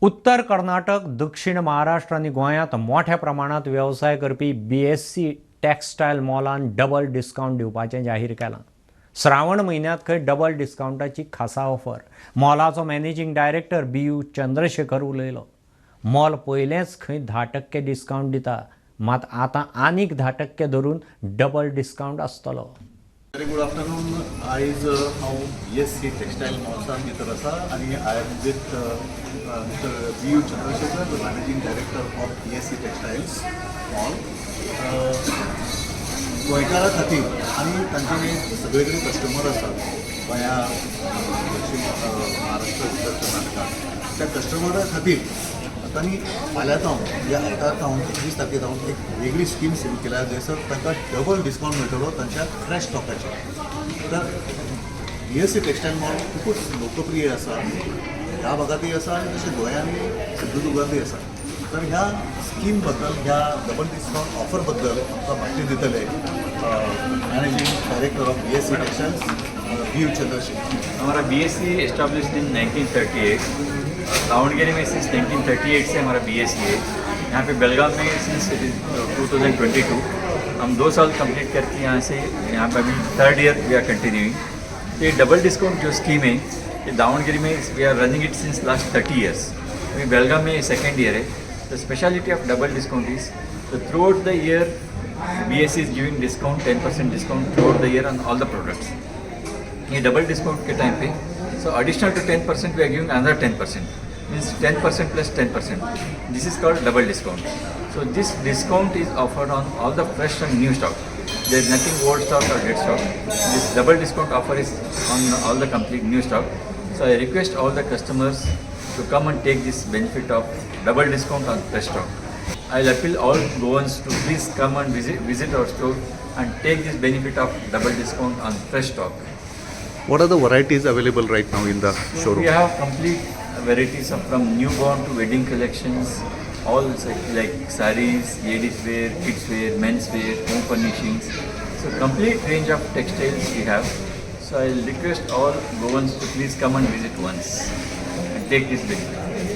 उत्तर कर्नाटक, दक्षिण महाराष्ट्र आणि गोंयांत मोठ्या प्रमाणात व्यवसाय करपी BSC टॅक्सटायल मॉलान डबल डिस्काउंट दिवपाचें जाहीर केलां. श्रावण म्हयन्यांत खंय डबल डिस्काउंटाची खासा ऑफर. मॉलाचो मॅनेजिंग डायरेक्टर BU चंद्रशेखर उलयलो. मॉल पयलेंच खंय 10% डिस्काउंट दिता, मात आतां आनीक 10% धरून डबल डिस्काउंट आसतलो. Very good afternoon. आयज हांव BSC टॅक्सटायल मॉल्सान भितर आसा आनी I am with mister BU Chandrashekhar, the managing director of BSC textiles mall. गोंयकारां खातीर आनी तांचे सगळे कडेन कस्टमर आसात गोंया, दक्षिण महाराष्ट्र, उत्तर कर्नाटकात. त्या कस्टमरा खातीर तांणी फाल्यांतावन या आयतारतावन 21 तारखेतावन एक वेगळी स्कीम सुरू केल्या, जंयसर तांकां डबल डिस्काउंट मेळटलो तांच्या फ्रेश स्टॉकाचेर. तर BSC टॅक्सटायल मॉल खूपच लोकप्रिय आसा, ह्या भागातूय आसा आनी तशें गोंयांनी सिंधुदुर्गांतूय आसा. तर ह्या स्कीम बद्दल, ह्या डबल डिस्काउंट ऑफर बद्दल आमकां म्हायती दितले managing director of BSC टॅक्सटाइल्स BU Chandrashekhar. हमारा BSC एस्टाब्लिश्ड इन 1938. दावणगेरे में सिंस 1938 से हमारा BSC है. यहाँ पे बेलगाम में सिंस 2022 हम 2 साल कंप्लीट करके यहाँ से यहाँ पर अभी 3rd year we are continuing. ये डबल डिस्काउंट जो स्कीम है ये दावणगेरे में we are running it since last 30 years. अभी बेलगाम में 2nd ईयर है. The speciality of double discount is throughout the year BSC is giving discount 10% discount throughout the year on all the products. ये double discount के time पे so additional to 10% we are giving another 10%, means 10% plus 10%. This is called double discount. So this discount is offered on all the fresh and new stock. There is nothing old stock or dead stock. This double discount offer is on all the complete new stock. So I request all the customers to come and take this benefit of double discount on fresh stock. I'll appeal all Goans to please come and visit our store and take this benefit of double discount on fresh stock. What are the varieties available right now in the showroom? We have complete varieties from newborn to wedding collections, all like sarees, ladies wear, kids wear, men's wear, home furnishings. So complete range of textiles we have. So I'll request all Goans to please come and visit once and take this benefit.